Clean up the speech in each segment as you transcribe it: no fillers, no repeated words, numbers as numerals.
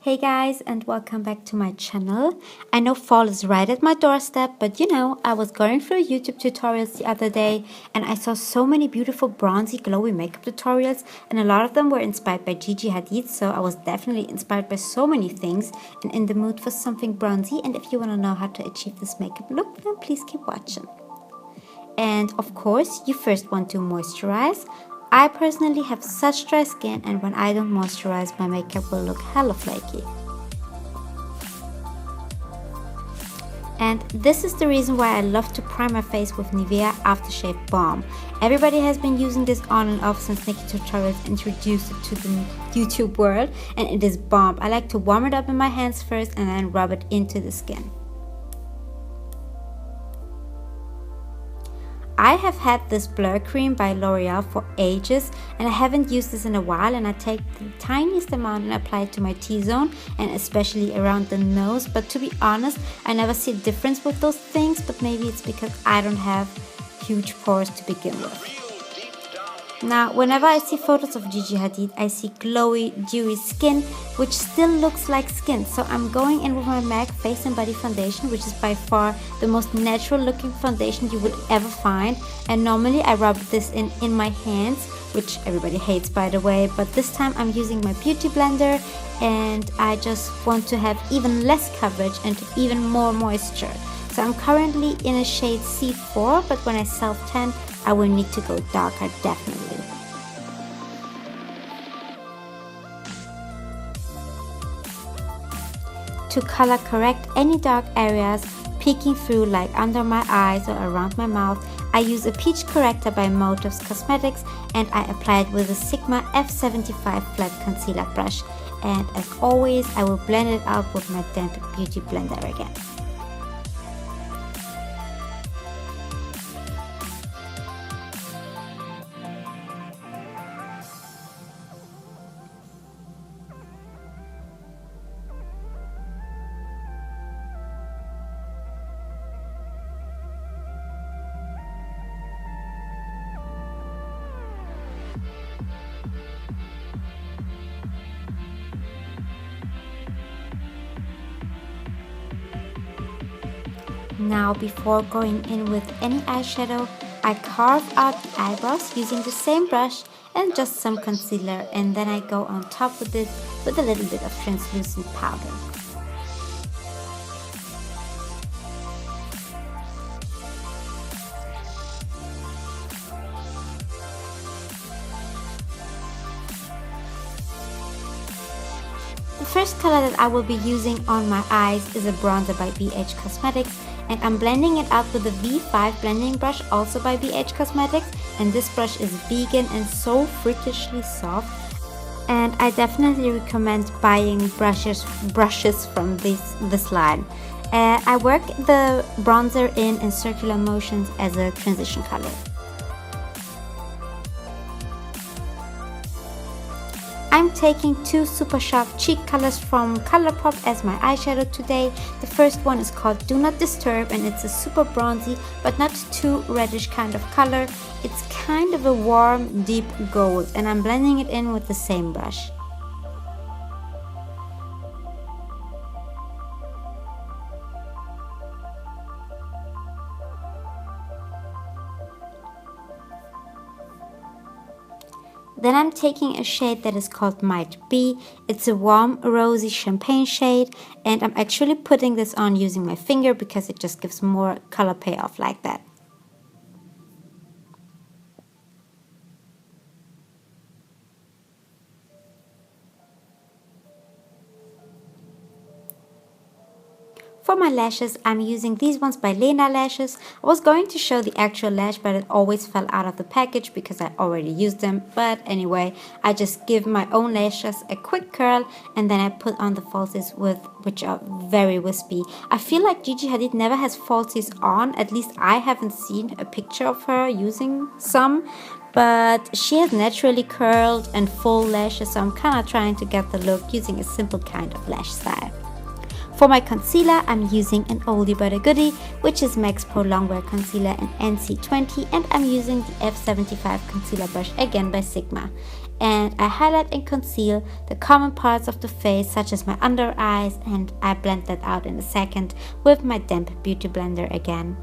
Hey guys, and welcome back to my channel. I know fall is right at my doorstep, but I was going through YouTube tutorials the other day and I saw so many beautiful bronzy glowy makeup tutorials, and a lot of them were inspired by Gigi Hadid, so I was definitely inspired by so many things and in the mood for something bronzy. And if you want to know how to achieve this makeup look, then please keep watching. And of course, you first want to moisturize. I personally have such dry skin, and when I don't moisturize, my makeup will look hella flaky. And this is the reason why I love to prime my face with Nivea Aftershave Balm. Everybody has been using this on and off since Nikki Tutorials introduced it to the YouTube world, and it is bomb. I like to warm it up in my hands first and then rub it into the skin. I have had this blur cream by L'Oreal for ages, and I haven't used this in a while, and I take the tiniest amount and apply it to my T-zone and especially around the nose. But to be honest, I never see a difference with those things, but maybe it's because I don't have huge pores to begin with. Now, whenever I see photos of Gigi Hadid, I see glowy, dewy skin, which still looks like skin. So I'm going in with my MAC Face and Body Foundation, which is by far the most natural looking foundation you will ever find. And normally I rub this in my hands, which everybody hates by the way. But this time I'm using my beauty blender, and I just want to have even less coverage and even more moisture. So I'm currently in a shade C4, but when I self-tan, I will need to go darker, definitely. To color correct any dark areas peeking through, like under my eyes or around my mouth, I use a peach corrector by Motives Cosmetics, and I apply it with a Sigma F75 flat concealer brush. And as always, I will blend it out with my damp beauty blender again. Now, before going in with any eyeshadow, I carve out the eyebrows using the same brush and just some concealer, and then I go on top with it with a little bit of translucent powder. The first color that I will be using on my eyes is a bronzer by BH Cosmetics, and I'm blending it out with a V5 blending brush, also by BH Cosmetics, and this brush is vegan and so freakishly soft, and I definitely recommend buying brushes from this line. I work the bronzer in circular motions as a transition color. I'm taking two super sharp cheek colors from Colourpop as my eyeshadow today. The first one is called Do Not Disturb, and it's a super bronzy but not too reddish kind of color. It's kind of a warm, deep gold, and I'm blending it in with the same brush. Then I'm taking a shade that is called Might Be. It's a warm, rosy champagne shade, and I'm actually putting this on using my finger because it just gives more color payoff like that. For my lashes, I'm using these ones by Lena Lashes. I was going to show the actual lash, but it always fell out of the package because I already used them. But anyway, I just give my own lashes a quick curl, and then I put on the falsies which are very wispy. I feel like Gigi Hadid never has falsies on, at least I haven't seen a picture of her using some. But she has naturally curled and full lashes, so I'm kind of trying to get the look using a simple kind of lash style. For my concealer, I'm using an oldie but a goodie, which is Max Pro Longwear Concealer in NC20, and I'm using the F75 concealer brush again by Sigma. and I highlight and conceal the common parts of the face, such as my under eyes, and I blend that out in a second with my damp beauty blender again.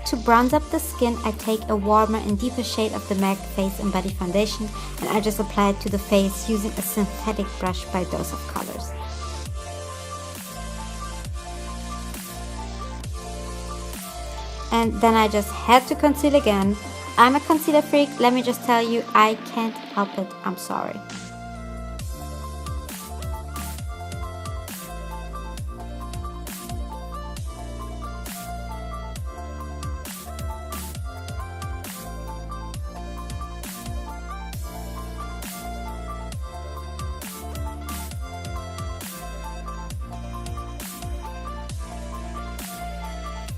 To bronze up the skin, I take a warmer and deeper shade of the MAC Face and Body Foundation, and I just apply it to the face using a synthetic brush by Dose of Colors. And then I just had to conceal again. I'm a concealer freak, let me just tell you, I can't help it, I'm sorry.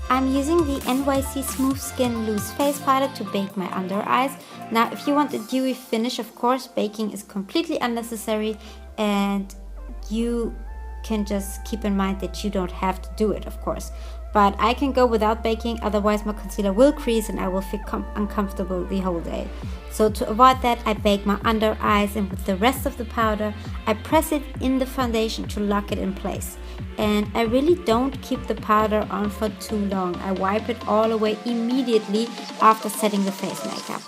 I'm using the NYC Smooth Skin Loose Face Powder to bake my under eyes. Now, if you want a dewy finish, of course, baking is completely unnecessary, and you can just keep in mind that you don't have to do it, of course. But I can go without baking, otherwise my concealer will crease and I will feel uncomfortable the whole day. So to avoid that, I bake my under eyes, and with the rest of the powder, I press it in the foundation to lock it in place. And I really don't keep the powder on for too long. I wipe it all away immediately after setting the face makeup.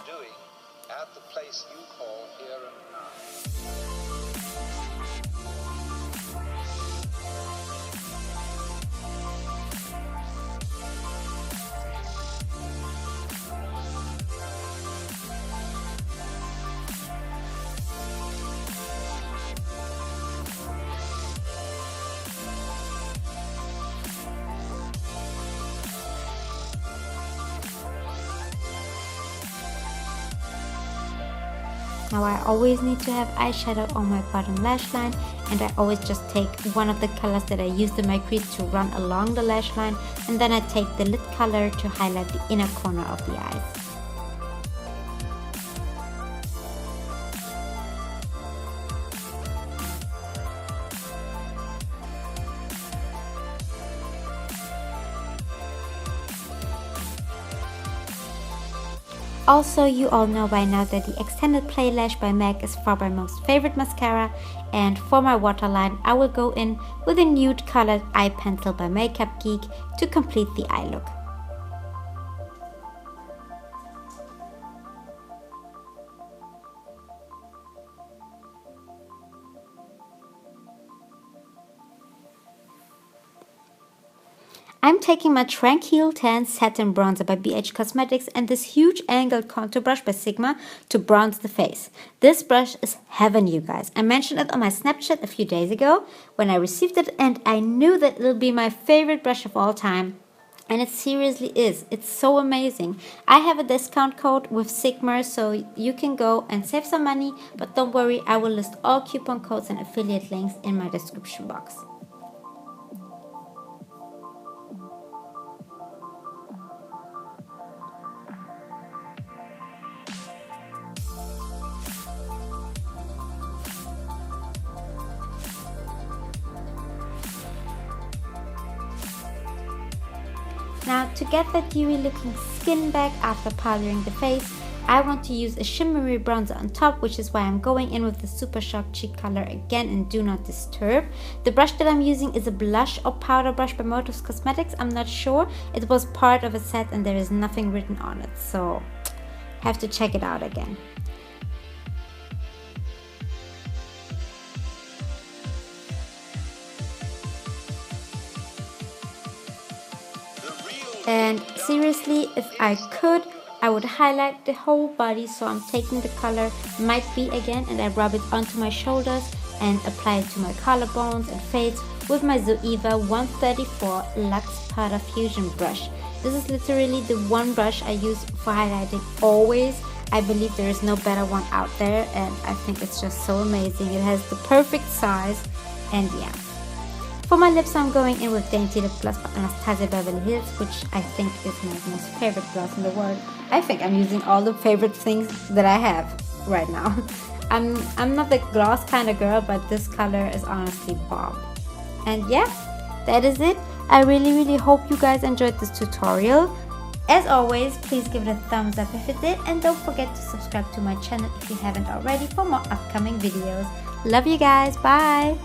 Now I always need to have eyeshadow on my bottom lash line, and I always just take one of the colors that I used in my crease to run along the lash line, and then I take the lid color to highlight the inner corner of the eyes. Also, you all know by now that the Extended Play Lash by MAC is far my most favorite mascara, and for my waterline I will go in with a nude colored eye pencil by Makeup Geek to complete the eye look. I'm taking my Tranquil Tan Satin Bronzer by BH Cosmetics and this huge angled contour brush by Sigma to bronze the face. This brush is heaven, you guys. I mentioned it on my Snapchat a few days ago when I received it, and I knew that it'll be my favorite brush of all time. And it seriously is. It's so amazing. I have a discount code with Sigma, so you can go and save some money, but don't worry, I will list all coupon codes and affiliate links in my description box. Now, to get that dewy looking skin back after powdering the face, I want to use a shimmery bronzer on top, which is why I'm going in with the Super Shock Cheek color again in Do Not Disturb. The brush that I'm using is a blush or powder brush by Motives Cosmetics. I'm not sure. It was part of a set and there is nothing written on it, so have to check it out again. And seriously, if I could, I would highlight the whole body. So I'm taking the color Might Be again and I rub it onto my shoulders and apply it to my collarbones and face with my Zoeva 134 Luxe Powder Fusion brush. This is literally the one brush I use for highlighting always. I believe there is no better one out there, and I think it's just so amazing. It has the perfect size, and yeah. For my lips, I'm going in with Dainty Lip Gloss by Anastasia Beverly Hills, which I think is my most favorite gloss in the world. I think I'm using all the favorite things that I have right now. I'm not the gloss kind of girl, but this color is honestly bomb. And yeah, that is it. I really hope you guys enjoyed this tutorial. As always, please give it a thumbs up if it did, and don't forget to subscribe to my channel if you haven't already for more upcoming videos. Love you guys, bye!